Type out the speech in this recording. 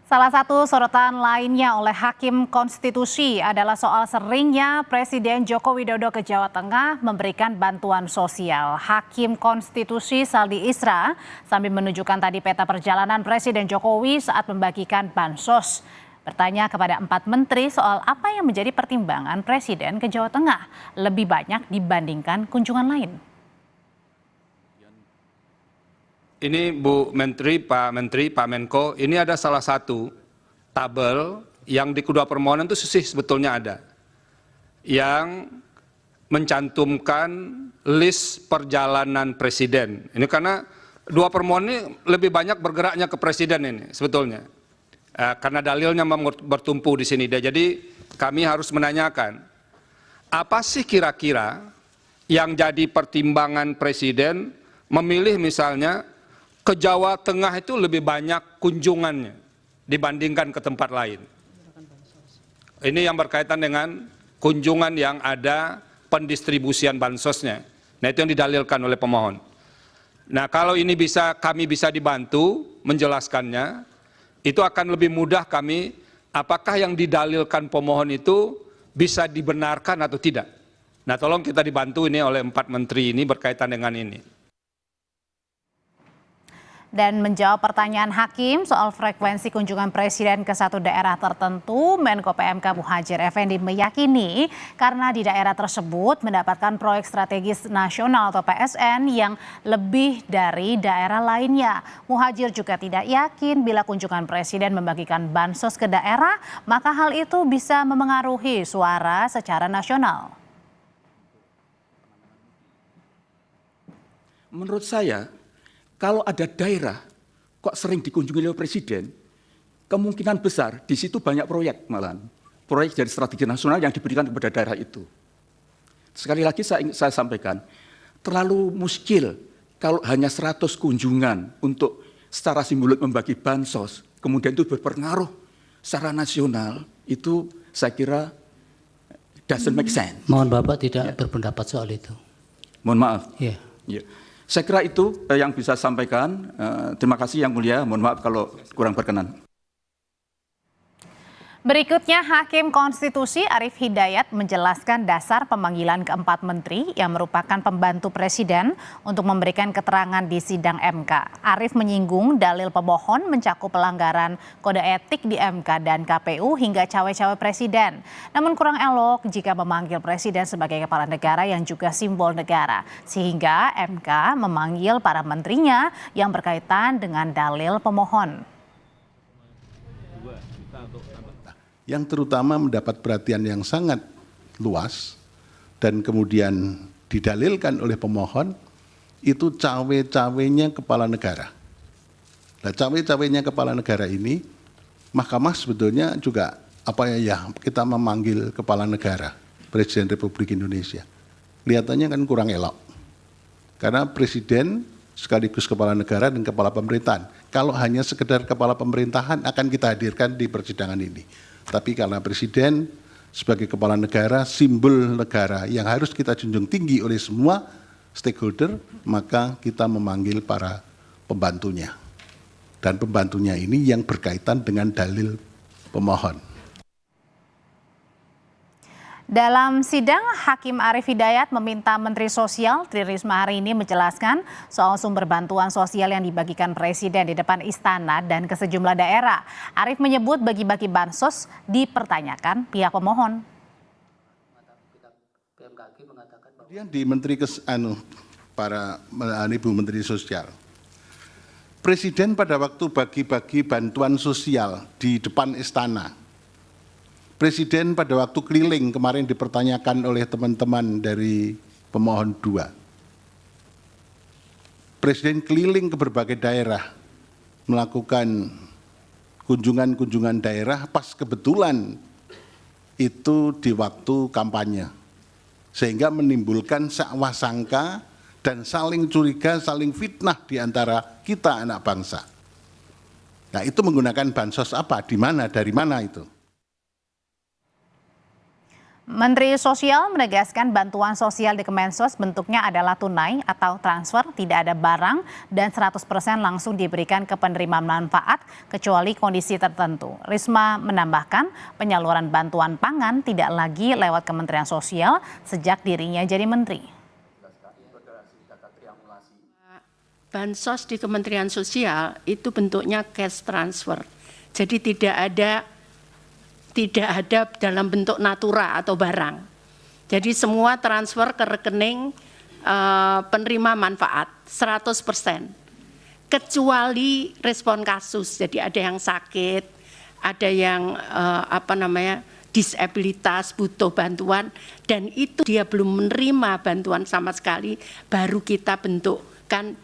Salah satu sorotan lainnya oleh Hakim Konstitusi adalah soal seringnya Presiden Joko Widodo ke Jawa Tengah memberikan bantuan sosial. Hakim Konstitusi Saldi Isra sambil menunjukkan tadi peta perjalanan Presiden Jokowi saat membagikan bansos. Bertanya kepada 4 menteri soal apa yang menjadi pertimbangan Presiden ke Jawa Tengah lebih banyak dibandingkan kunjungan lain. Ini Bu Menteri, Pak Menko, ini ada salah satu tabel yang di kedua permohonan itu sebetulnya ada. Yang mencantumkan list perjalanan Presiden. Ini karena dua permohonan ini lebih banyak bergeraknya ke Presiden ini sebetulnya. Karena dalilnya bertumpu di sini. Jadi kami harus menanyakan, apa sih kira-kira yang jadi pertimbangan Presiden memilih misalnya ke Jawa Tengah itu lebih banyak kunjungannya dibandingkan ke tempat lain. Ini yang berkaitan dengan kunjungan yang ada pendistribusian bansosnya. Nah, itu yang didalilkan oleh pemohon. Nah, kalau ini kami bisa dibantu menjelaskannya, itu akan lebih mudah kami apakah yang didalilkan pemohon itu bisa dibenarkan atau tidak. Nah, tolong kita dibantu ini oleh 4 menteri ini berkaitan dengan ini. Dan menjawab pertanyaan Hakim soal frekuensi kunjungan Presiden ke satu daerah tertentu, Menko PMK Muhadjir Effendi meyakini karena di daerah tersebut mendapatkan proyek strategis nasional atau PSN yang lebih dari daerah lainnya. Muhadjir juga tidak yakin bila kunjungan Presiden membagikan bansos ke daerah, maka hal itu bisa memengaruhi suara secara nasional. Menurut saya, kalau ada daerah kok sering dikunjungi oleh Presiden, kemungkinan besar di situ banyak proyek malahan. Proyek dari strategi nasional yang diberikan kepada daerah itu. Sekali lagi saya sampaikan, terlalu muskil kalau hanya 100 kunjungan untuk secara simbolik membagi bansos, kemudian itu berpengaruh secara nasional, itu saya kira doesn't make sense. Mohon Bapak tidak berpendapat soal itu. Mohon maaf. Yeah. Yeah. Saya kira itu yang bisa sampaikan. Terima kasih Yang Mulia. Mohon maaf kalau kurang berkenan. Berikutnya, Hakim Konstitusi Arief Hidayat menjelaskan dasar pemanggilan keempat menteri yang merupakan pembantu Presiden untuk memberikan keterangan di sidang MK. Arief menyinggung dalil pemohon mencakup pelanggaran kode etik di MK dan KPU hingga cawe-cawe Presiden. Namun kurang elok jika memanggil Presiden sebagai kepala negara yang juga simbol negara. Sehingga MK memanggil para menterinya yang berkaitan dengan dalil pemohon. Yang terutama mendapat perhatian yang sangat luas dan kemudian didalilkan oleh pemohon itu cawe-cawenya kepala negara. Nah, cawe-cawenya kepala negara ini Mahkamah sebetulnya juga kita memanggil kepala negara Presiden Republik Indonesia. Kelihatannya kan kurang elok. Karena Presiden sekaligus kepala negara dan kepala pemerintahan. Kalau hanya sekedar kepala pemerintahan akan kita hadirkan di persidangan ini. Tapi karena Presiden sebagai kepala negara, simbol negara yang harus kita junjung tinggi oleh semua stakeholder, maka kita memanggil para pembantunya. Dan pembantunya ini yang berkaitan dengan dalil pemohon. Dalam sidang, Hakim Arief Hidayat meminta Menteri Sosial Tri Risma hari ini menjelaskan soal sumber bantuan sosial yang dibagikan Presiden di depan istana dan ke sejumlah daerah. Arief menyebut bagi-bagi bansos dipertanyakan pihak pemohon. Kemudian di Ibu Menteri Sosial, Presiden pada waktu bagi-bagi bantuan sosial di depan istana, Presiden pada waktu keliling kemarin dipertanyakan oleh teman-teman dari pemohon 2. Presiden keliling ke berbagai daerah, melakukan kunjungan-kunjungan daerah pas kebetulan itu di waktu kampanye. Sehingga menimbulkan sakwa sangka dan saling curiga, saling fitnah di antara kita anak bangsa. Nah, itu menggunakan bansos apa, di mana, dari mana itu? Menteri Sosial menegaskan bantuan sosial di Kemensos bentuknya adalah tunai atau transfer, tidak ada barang dan 100% langsung diberikan ke penerima manfaat kecuali kondisi tertentu. Risma menambahkan penyaluran bantuan pangan tidak lagi lewat Kementerian Sosial sejak dirinya jadi menteri. Bansos di Kementerian Sosial itu bentuknya cash transfer. Jadi tidak ada dalam bentuk natura atau barang. Jadi semua transfer ke rekening penerima manfaat 100%. Kecuali respon kasus. Jadi ada yang sakit, ada yang disabilitas butuh bantuan dan itu dia belum menerima bantuan sama sekali, baru kita bentukkan